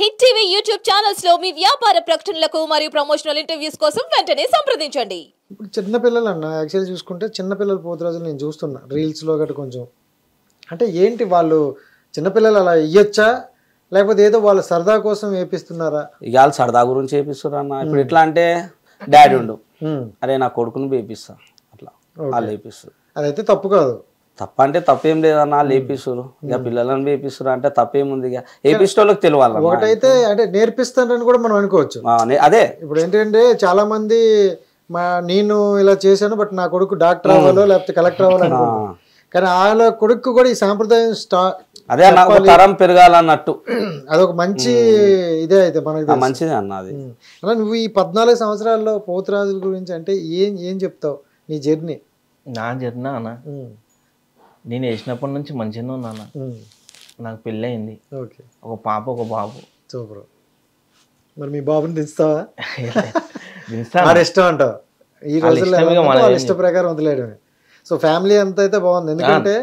Hit TV YouTube channels లో మీ వ్యాపార ప్రకటనలకు మరియు ప్రమోషనల్ ఇంటర్వ్యూస్ కోసం వెంటనే సంప్రదించండి. ఇప్పుడు చిన్న పిల్లలు అన్న యాక్చువల్లీ చూసుకుంటే చిన్న పిల్లలు పోతురాజులు నేను చూస్తున్నా రీల్స్లో గట్రా కొంచెం అంటే ఏంటి వాళ్ళు చిన్నపిల్లలు అలా ఇయ్యొచ్చా లేకపోతే ఏదో వాళ్ళ సరదా కోసం వేపిస్తున్నారా? ఇవాళ సరదా గురించి వేపిస్తారు అన్న. ఇప్పుడు ఎట్లా అంటే డాడీ ఉండు, అరే నా కొడుకుని వేపిస్తా, అట్లా వాళ్ళు వేపిస్తారు. అదైతే తప్పు కాదు. తప్ప అంటే తప్పేం లేదన్నా, లేపిస్తారు. ఇక పిల్లలను వేపిస్తారు అంటే తప్పేముంది. ఇక వేపిస్తే వాళ్ళకి తెలియాలి. ఒకటైతే అంటే నేర్పిస్తానని కూడా మనం అనుకోవచ్చు. అదే ఇప్పుడు ఏంటంటే చాలా మంది నేను ఇలా చేశాను బట్ నా కొడుకు డాక్టర్ అవ్వాలో లేకపోతే కలెక్టర్ అవ్వాలో అనుకుంటున్నాను. కానీ వాళ్ళ కొడుకు కూడా ఈ సాంప్రదాయం అదే నాకు తరం పెరగాలన్నట్టు అదొక మంచి ఇదే అయితే మనకి మంచిది అన్న. అది అలా నువ్వు ఈ 14 సంవత్సరాల్లో పోతురాజుల గురించి అంటే ఏం చెప్తావు నీ జర్నీ? నా జర్నీ అన్న, నేను వేసినప్పటి నుంచి మంచిగా ఉన్నాను. నాకు పెళ్ళి అయింది, ఒక పాప ఒక బాబు. సూపర్. మరి మీ బాబుని దిస్తావా? దించుతాను. వాడు ఇష్టం అంటావు ఈ రోజుల్లో వాళ్ళ ఇష్ట ప్రకారం వదిలేయడమే. సో ఫ్యామిలీ అంతా అయితే బాగుంది. ఎందుకంటే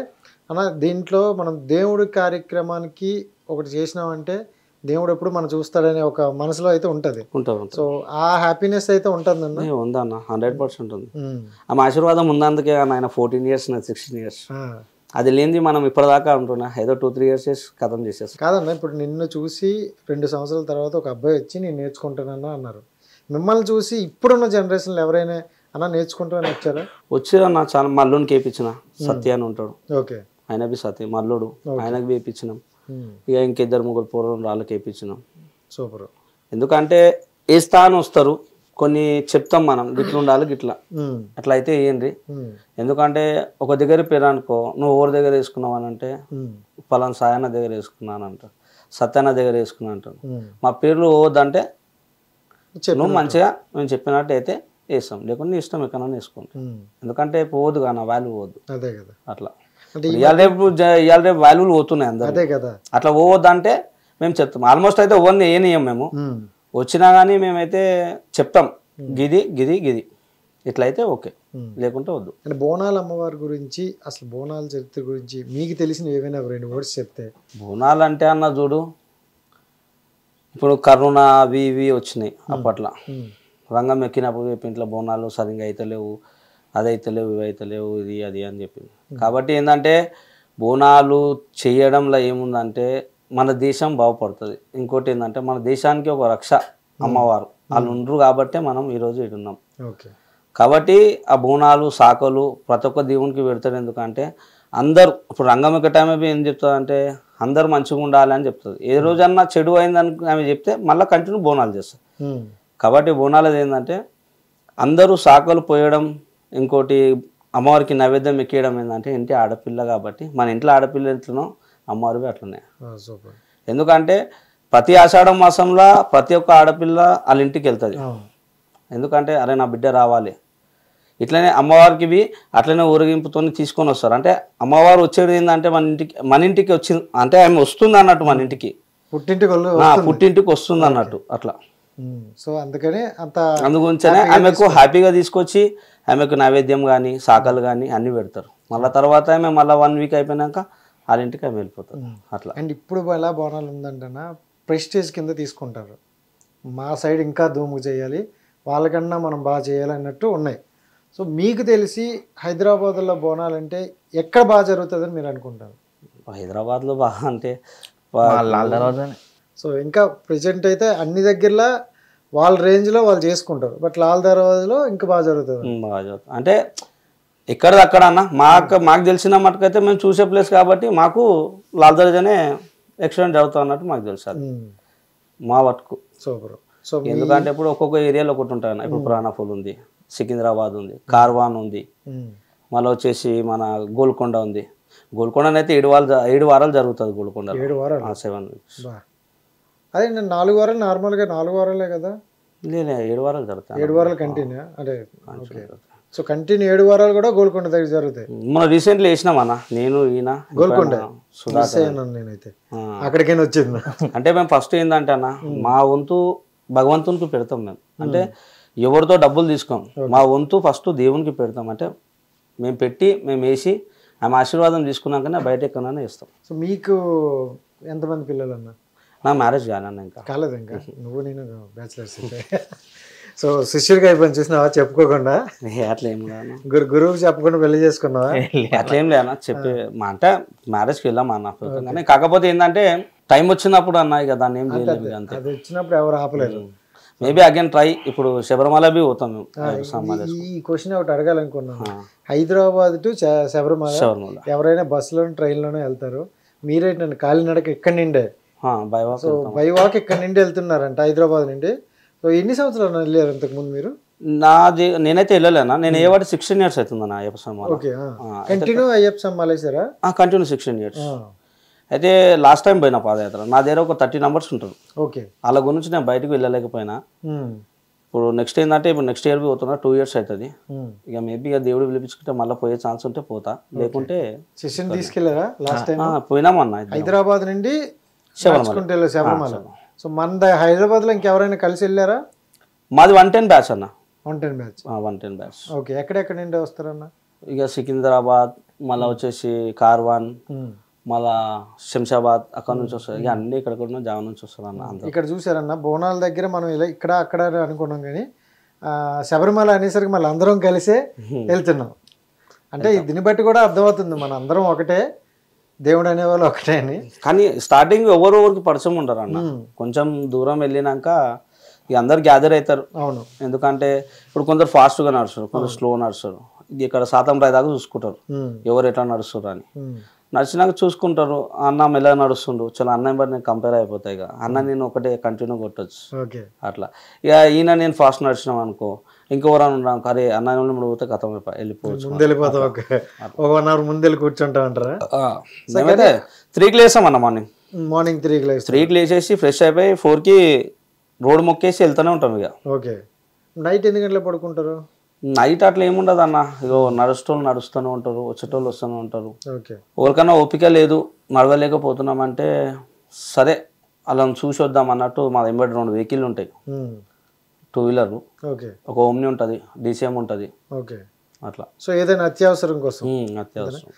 అన్న దీంట్లో మనం దేవుడి కార్యక్రమానికి ఒకటి చేసినామంటే దేవుడు ఎప్పుడు మనం చూస్తాడనే ఒక మనసులో అయితే ఉంటది. సో ఆ హ్యాపీనెస్ అయితే ఉంటుంది అన్న. ఉందన్న, 100% ఉంది. ఆమె ఆశీర్వాదం ఉందందుకే ఆయన 14 years 16 years. అది లేనిది మనం ఇప్పటిదాకా ఉంటున్నా ఏదో 2-3 years చేసి కథం చేసేస్తాం కాదన్న. ఇప్పుడు నిన్ను చూసి 2 సంవత్సరాల తర్వాత ఒక అబ్బాయి వచ్చి నేను నేర్చుకుంటానన్నా అన్నారు. మిమ్మల్ని చూసి ఇప్పుడున్న జనరేషన్లో ఎవరైనా అన్న నేర్చుకుంటామని వచ్చారా? వచ్చేదన్న. చాలా మల్లుని కేపించిన, సత్య అని ఉంటాడు. ఓకే. ఆయన బి సత్య మల్లుడు, ఆయనకు వేయించినాం. ఇక ఇంకిద్దరు ముగ్గురు పూర్వం వాళ్ళకి వేయించినాం. సూపర్. ఎందుకంటే ఏ స్థానం వస్తారు కొన్ని చెప్తాం మనం, గిట్ల ఉండాలి గిట్లా, అట్లా అయితే ఏంటి. ఎందుకంటే ఒక దగ్గర పేరు అనుకో, నువ్వు ఎవరి దగ్గర వేసుకున్నావు అని అంటే పలానా సాయన్న దగ్గర వేసుకున్నాను అంట, సత్యన్న దగ్గర వేసుకున్నా అంటాను. మా పేర్లు పోవద్దంటే నువ్వు మంచిగా మేము చెప్పినట్టు అయితే వేస్తాం, లేకుంటే నీ ఇష్టం ఎక్కడన్నా వేసుకుంటాం. ఎందుకంటే పోవద్దు కానీ వాల్యూ పోవద్దు. అదే కదా. అట్లా ఇవాళ రేపు వాల్యూలు పోతున్నాయి అందరూ. అదే కదా. అట్లా పోవద్దు అంటే మేము చెప్తాం. ఆల్మోస్ట్ అయితే ఎవరిని ఏనియం మేము. వచ్చినా కానీ మేమైతే చెప్తాం గిది గిది గిది ఇట్లయితే ఓకే, లేకుంటే వద్దు. అంటే బోనాల అమ్మవారి గురించి అసలు బోనాల చరిత్ర గురించి మీకు తెలిసిన ఏమైనా 2 words చెప్తే? బోనాలు అంటే అన్న చూడు, ఇప్పుడు కరోనా అవి ఇవి వచ్చినాయి అప్పట్లో. రంగం ఎక్కినప్పుడు ఇంట్లో బోనాలు సరిగ్గా అయితలేవు, అది అయితలేవు, ఇవి అయితలేవు, ఇది అది అని చెప్పింది. కాబట్టి ఏంటంటే బోనాలు చేయడంలో ఏముందంటే మన దేశం బాగుపడుతుంది. ఇంకోటి ఏంటంటే మన దేశానికి ఒక రక్ష అమ్మవారు వాళ్ళు ఉండరు కాబట్టి మనం ఈరోజు ఇటున్నాం. కాబట్టి ఆ బోనాలు సాకలు ప్రతి ఒక్క దేవునికి పెడతాడు. ఎందుకంటే అందరూ ఇప్పుడు రంగం ఎక్క టైం ఏం చెప్తుంది అంటే అందరూ మంచిగా ఉండాలి అని చెప్తుంది. ఏ రోజన్నా చెడు అయిందని ఆమె చెప్తే మళ్ళీ కంటిన్యూ బోనాలు చేస్తారు. కాబట్టి బోనాలు ఏంటంటే అందరూ సాకలు పోయడం, ఇంకోటి అమ్మవారికి నైవేద్యం ఎక్కేయడం ఏంటంటే ఇంటి ఆడపిల్ల కాబట్టి మన ఇంట్లో ఆడపిల్ల ఎట్లనో అమ్మవారివి అట్లనే. ఎందుకంటే ప్రతి ఆషాఢం మాసంలో ప్రతి ఒక్క ఆడపిల్ల వాళ్ళ ఇంటికి వెళ్తుంది. ఎందుకంటే అరే నా బిడ్డ రావాలి, ఇట్లనే అమ్మవారికి అట్లనే ఊరేగింపుతో తీసుకొని వస్తారు. అంటే అమ్మవారు వచ్చేది ఏంటంటే మన ఇంటికి వచ్చింది అంటే ఆమె వస్తుంది అన్నట్టు, మన ఇంటికి పుట్టింటికి వస్తుంది అన్నట్టు అట్లా. సో అందుకనే అందుగురించనే ఆమెకు హ్యాపీగా తీసుకొచ్చి ఆమెకు నైవేద్యం కానీ సాకలు కానీ అన్ని పెడతారు. మళ్ళీ తర్వాత ఆమె మళ్ళీ 1 week అయిపోయినాక వాళ్ళ ఇంటికి ఆమె వెళ్ళిపోతారు అట్లా. అండ్ ఇప్పుడు ఎలా బోనాలు ఉందంటేనా ప్రెస్టేజ్ కింద తీసుకుంటారు. మా సైడ్ ఇంకా ధూము చేయాలి, వాళ్ళకన్నా మనం బాగా చేయాలి అన్నట్టు ఉన్నాయి. సో మీకు తెలిసి హైదరాబాద్లో బోనాలు అంటే ఎక్కడ బాగా జరుగుతుందని మీరు అనుకుంటారు? హైదరాబాద్లో బాగా అంటే సో ఇంకా ప్రెజెంట్ అయితే అన్ని దగ్గరలో వాళ్ళ రేంజ్లో వాళ్ళు చేసుకుంటారు. బట్ లాల్ దర్వాజలో ఇంకా బాగా జరుగుతుంది. బాగా జరుగుతుంది అంటే ఎక్కడది అక్కడ అన్న. మాకు తెలిసిన మటుకైతే మేము చూసే ప్లేస్ కాబట్టి మాకు లాల్ దర్వాజానే ఎక్స్టెండ్ జరుగుతుంది అన్నట్టు మాకు తెలుసు మా వరకు. సూపర్. సో ఎందుకంటే ఇప్పుడు ఒక్కొక్క ఏరియాలో ఒకటి ఉంటుంది అన్న. ఇప్పుడు ప్రాణఫుల్ ఉంది, సికింద్రాబాద్ ఉంది, కార్వాన్ ఉంది, మళ్ళీ వచ్చేసి మన గోల్కొండ ఉంది. గోల్కొండనైతే 7 వారాలు జరుగుతుంది. గోల్కొండ 7 వారాలు 7 weeks. అదే నేను 4 వారాలు నార్మల్గా 4 వారాలే కదా? లేదు 7 వారాలు జరుగుతాయి. 7 వారాలు కంటిన్యూ అంటే సో కంటిన్యూ 7 వారాలు కూడా గోల్కొండ దగ్గర జరుగుతాయి. మనం రీసెంట్లీ వేసినాం అన్న, నేను ఈయన గోల్కొండ నేనైతే అక్కడికైనా వచ్చింది. అంటే మేము ఫస్ట్ ఏంటంటే అన్న మా వంతు భగవంతునికి పెడతాం మేము. అంటే ఎవరితో డబ్బులు తీసుకోం, మా వంతు ఫస్ట్ దేవునికి పెడతాం. అంటే మేము పెట్టి మేము వేసి ఆమె ఆశీర్వాదం తీసుకున్నాకనే బయట ఎక్కడైనా ఇస్తాం. సో మీకు ఎంతమంది పిల్లలు అన్న? నా మ్యారేజ్ కానన్న ఇంకా కాలేదు ఇంకా, నువ్వు నేను బ్యాచిలర్స్. సో శిష్యుడికి అయిపోయింది చూసినావా చెప్పుకోకుండా, అట్లా ఏం లేదన్న, గురువుకి చెప్పకుండా పెళ్లి చేసుకున్నావా? అట్లా ఏం లేదన్న, చెప్పి మా అంటే మ్యారేజ్కి వెళ్ళాం అన్న కానీ కాకపోతే ఏంటంటే టైం వచ్చినప్పుడు అన్న ఇక దాన్ని ఏం చేయలేదు అంతే. అది వచ్చినప్పుడు ఎవరు ఆపలేరు. మేబీ అగైన్ ట్రై, ఇప్పుడు శబరిమల బి పోతాం మేము. ఈ క్వశ్చన్ ఒకటి అడగాలనుకున్నాను. హైదరాబాద్ టు శబరిమల ఎవరైనా బస్సులోనూ ట్రైన్లోనే వెళ్తారు, మీరేంటండి కాలినడక ఇక్కడి నుండే బై వాక్ ఇక్కడి నుండి వెళ్తున్నారంట హైదరాబాద్ నుండి. సో ఎన్ని సంవత్సరాలు వెళ్ళారు ఇంతకు ముందు మీరు? నేనైతే వెళ్ళలేనా, నేను ఏ వాటి 16 years అవుతుందన్న అయ్యప్ప స్వామి. ఓకే, కంటిన్యూ అయ్యప్ప స్వామి మాలేసారా? Continue 16 years. అయితే లాస్ట్ టైం పోయినా పాదయాత్ర, నా దగ్గర ఒక 30 numbers ఉంటారు. ఓకే, వాళ్ళ గురించి నేను బయటకు వెళ్ళలేకపోయినా. ఇప్పుడు నెక్స్ట్ ఏంటంటే ఇప్పుడు నెక్స్ట్ ఇయర్ పోతున్నా, 2 years అవుతుంది. ఇక మేబీ ఇక దేవుడు పిలిపించుకుంటే మళ్ళీ పోయే ఛాన్స్ ఉంటే పోతా, లేకుంటే శిష్యుని తీసుకెళ్లారా? లాస్ట్ టైం పోయినామన్నా హైదరాబాద్ నుండి శబరిమల. సో మన హైదరాబాద్ లో ఇంకెవరైనా కలిసి వెళ్ళారా? మాది 110 బ్యాచ్ అన్న. 110 బ్యాచ్. 110 బ్యాచ్. ఓకే, ఎక్కడెక్కడ నుండి వస్తారన్న? ఇక సికింద్రాబాద్, మళ్ళీ వచ్చేసి కార్వాన్, మళ్ళా శంషాబాద్, అక్కడ నుంచి వస్తారు. ఇక అన్ని ఇక్కడ కూడా జావ నుంచి వస్తారు అన్న. ఇక్కడ చూసారన్న బోనాల దగ్గర మనం ఇలా ఇక్కడ అక్కడ అనుకున్నాం, కానీ శబరిమల అనేసరికి మళ్ళీ అందరం కలిసే వెళ్తున్నాం. అంటే దీన్ని బట్టి కూడా అర్థమవుతుంది మన అందరం ఒకటే, దేవుడు అనేవాళ్ళు ఒకటే అని. కానీ స్టార్టింగ్ ఎవరికి పరిచయం ఉంటారు అన్న, కొంచెం దూరం వెళ్ళినాక ఇక అందరు గ్యాదర్ అవుతారు. అవును, ఎందుకంటే ఇప్పుడు కొందరు ఫాస్ట్గా నడుస్తారు, కొందరు స్లో నడుస్తారు. ఇక్కడ శాతం రాయి దాకా చూసుకుంటారు ఎవరు ఎట్లా నడుస్తారు అని. నడిచినాక చూసుకుంటారు, అన్న మెల్లగా నడుస్తుండు, చాలా అన్నయ్య బట్టి నేను కంపేర్ అయిపోతాయి. ఇక అన్న నేను ఒకటే కంటిన్యూ కొట్టచ్చు అట్లా. ఇక ఈయన నేను ఫాస్ట్ నడిచినాం అనుకో, ఇంకెవరైనా ఉన్నాం అరే అన్న పోతే కథం వెళ్ళిపోవచ్చు, ముందు వెళ్ళిపోతాం. ఒక 1 hour ముందు వెళ్ళి కూర్చుంటాం అంటారా? మేమైతే 3కి లేసాం అన్న, మార్నింగ్ 3కి లేచేసి ఫ్రెష్ అయిపోయి 4కి రోడ్ మొక్కేసి వెళ్తూనే ఉంటాం ఇక. ఓకే, నైట్ ఎన్ని గంటలకు పడుకుంటారు? నైట్ అట్లా ఏముండదు అన్న, ఇగో నడుస్తోళ్ళు నడుస్తూనే ఉంటారు, వచ్చేటోళ్ళు వస్తూనే ఉంటారు. ఎవరికైనా ఓపిక లేదు నడవలేకపోతున్నామంటే సరే అలా చూసి వద్దాం అన్నట్టు మా వెంబడి 2 వెహికల్ ఉంటాయి, 2 wheeler, ఒక ఓమ్ని ఉంటుంది, DCM ఉంటుంది అట్లా. సో ఏదైనా అత్యవసరం కోసం అత్యవసరం